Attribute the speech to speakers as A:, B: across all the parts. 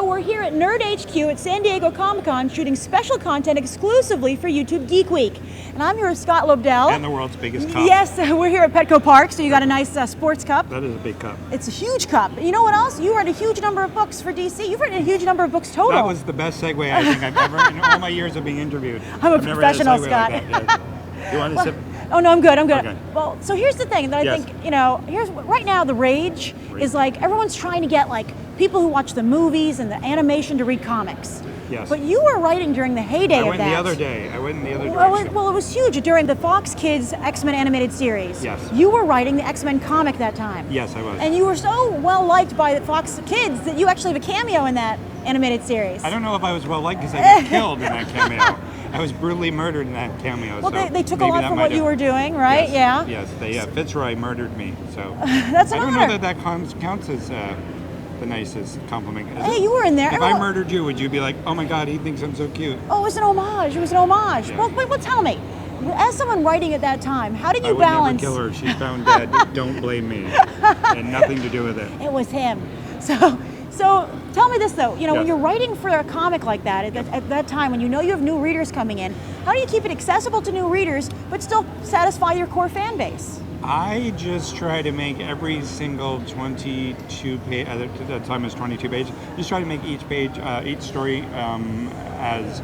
A: we're here at Nerd HQ at San Diego Comic-Con shooting special content exclusively for YouTube Geek Week. And I'm your Scott Lobdell.
B: And the world's biggest cup.
A: Yes, we're here at Petco Park, so you got a nice sports cup.
B: That is a big cup.
A: It's a huge cup. You know what else? You read a huge number of books for DC. You've written a huge number of books total.
B: That was the best segue I think I've ever, in all my years of being interviewed.
A: I'm a professional, Scott.
B: You want to sip?
A: Oh no, I'm good.
B: Okay.
A: Well, so here's the thing that I think, here's right now the rage is like everyone's trying to get like people who watch the movies and the animation to read comics.
B: Yes.
A: But you were writing during the heyday of that.
B: I went in the other direction.
A: Well, it was huge during the Fox Kids X-Men animated series.
B: Yes.
A: You were writing the X-Men comic that time.
B: Yes, I was.
A: And you were so well liked by the Fox Kids that you actually have a cameo in that animated series.
B: I don't know if I was well liked because I got killed in that cameo. I was brutally murdered in that cameo.
A: Well,
B: so
A: they took a lot from what you were doing, right?
B: Yes,
A: Yeah.
B: Yes, Fitzroy murdered me. So
A: that's an
B: I don't
A: honor.
B: know that counts as the nicest compliment.
A: Hey, you were in there.
B: If I murdered you, would you be like, oh my God, he thinks I'm so cute?
A: Oh, it was an homage. It was an homage.
B: Yeah.
A: Well, tell me, as someone writing at that time, how did you
B: I would
A: balance?
B: never kill her. She's found dead. Don't blame me. And nothing to do with it.
A: It was him. So tell me this though. When you're writing for a comic like that at that time, when you know you have new readers coming in, how do you keep it accessible to new readers but still satisfy your core fan base?
B: I just try to make every single 22 page, at that time it was 22 pages, just try to make each page, each story as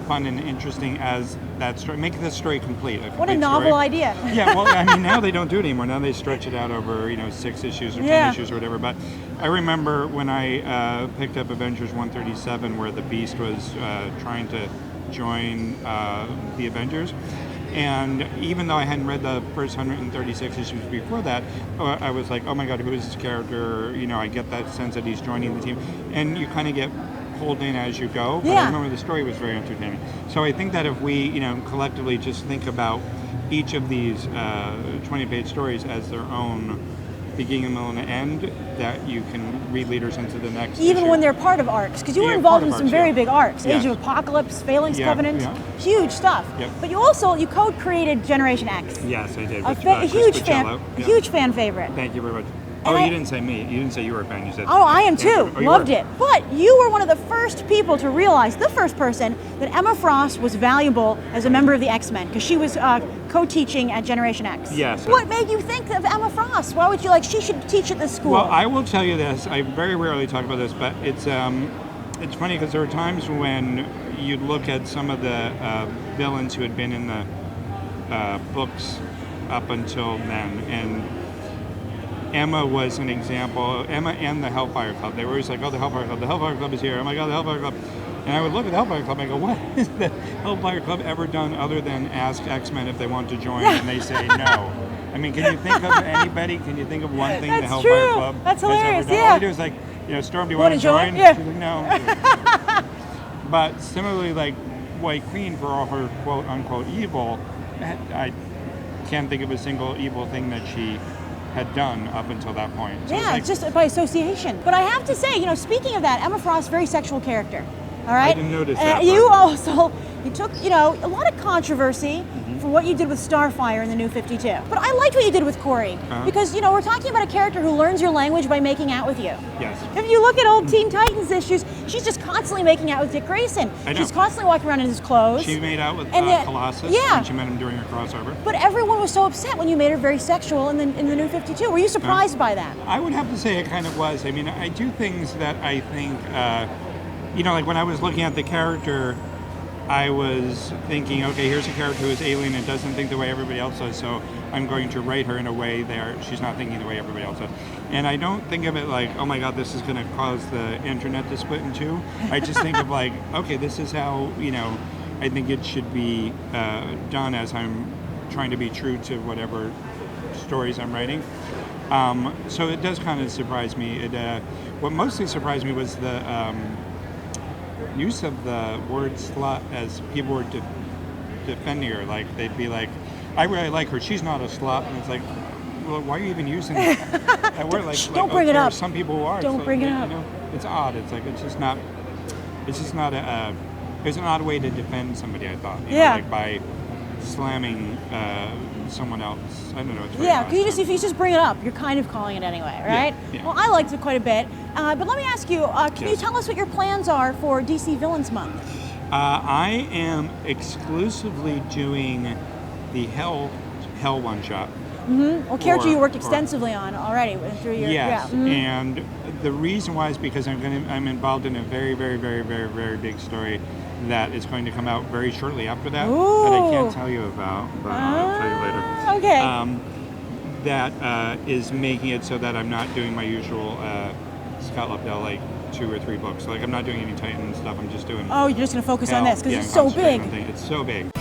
B: fun and interesting as that story. Make the story complete.
A: What a novel idea.
B: Yeah, well, I mean, now they don't do it anymore. Now they stretch it out over, 6 issues or 10 issues or whatever. But I remember when I picked up Avengers 137 where the Beast was trying to join the Avengers. And even though I hadn't read the first 136 issues before that, I was like, oh my God, who is this character? I get that sense that he's joining the team. And you kind of get pulled in as you go. But I remember the story was very entertaining. So I think that if we, collectively just think about each of these 20-page stories as their own beginning, middle, and end, that you can read leaders into the next
A: Even
B: issue.
A: when they're part of arcs, because you were involved in some very big arcs.
B: Yes.
A: Age of Apocalypse, Phalanx Covenant,
B: yeah.
A: huge stuff.
B: Yep.
A: But you co-created Generation X.
B: Yes, I did.
A: A huge fan favorite.
B: Thank you very much. Oh, you didn't say me. You didn't say you were a fan. You said.
A: Oh, I am too. Loved
B: were?
A: it. But you were one of the first people to realize, the first person, that Emma Frost was valuable as a member of the X-Men because she was co-teaching at Generation X.
B: Yes.
A: What made you think of Emma Frost? Why would you she should teach at this school?
B: Well, I will tell you this. I very rarely talk about this, but it's funny because there were times when you'd look at some of the villains who had been in the books up until then, and Emma was an example. Emma and the Hellfire Club. They were always like, oh, the Hellfire Club. The Hellfire Club is here. Oh my God, the Hellfire Club. And I would look at the Hellfire Club and I go, what has the Hellfire Club ever done other than ask X-Men if they want to join? And they say no. I mean, can you think of anybody? Can you think of one thing the Hellfire Club
A: That's
B: has ever
A: hilarious,
B: done?
A: yeah.
B: All they do is like, Storm, do you want to join?
A: Yeah.
B: She's like, no. But similarly, like White Queen, for all her quote unquote evil, I can't think of a single evil thing that she had done up until that point. So
A: it's just by association. But I have to say, speaking of that, Emma Frost, very sexual character. All right?
B: I didn't notice that.
A: You took, a lot of controversy for what you did with Starfire in the New 52. But I liked what you did with Corey because, we're talking about a character who learns your language by making out with you.
B: Yes.
A: If you look at old Teen Titans issues, she's just constantly making out with Dick Grayson.
B: I know.
A: She's constantly walking around in his clothes.
B: She made out with Colossus when she met him during a crossover.
A: But everyone was so upset when you made her very sexual in the New 52. Were you surprised by that?
B: I would have to say it kind of was. I mean, I do things that I think, like when I was looking at the character, I was thinking, okay, here's a character who is alien and doesn't think the way everybody else does, so I'm going to write her in a way she's not thinking the way everybody else does. And I don't think of it like, oh my God, this is going to cause the internet to split in two. I just think of like, okay, this is how, I think it should be done as I'm trying to be true to whatever stories I'm writing. So it does kind of surprise me. What mostly surprised me was the use of the word slut as people were defending her. Like, they'd be like, I really like her, she's not a slut. And it's like, well, why are you even using that word?
A: Don't bring it up.
B: Some people who are.
A: Don't bring it up.
B: It's odd. It's like, it's just not it's an odd way to defend somebody, I thought. By slamming someone else. I don't know. It's very
A: Yeah,
B: nice.
A: because if you just bring it up, you're kind of calling it anyway, right?
B: Yeah.
A: Well, I liked it quite a bit. But let me ask you, can you
B: Yes.
A: tell us what your plans are for DC Villains Month?
B: I am exclusively doing the Hell one shot.
A: Well, character you worked
B: or-
A: extensively on already through your
B: Yes,
A: yeah.
B: and the reason why is because I'm involved in a very, very, very, very, very big story that is going to come out very shortly after that that I can't tell you about, but I'll tell you later.
A: Okay.
B: That is making it so that I'm not doing my usual Scott Lobdell, like 2 or 3 books. Like I'm not doing any Titan stuff. I'm just doing.
A: Oh, you're just going to focus on
B: Hell.
A: this because
B: Yeah,
A: it's
B: I'm
A: so
B: concentrating
A: big.
B: on things. It's so big.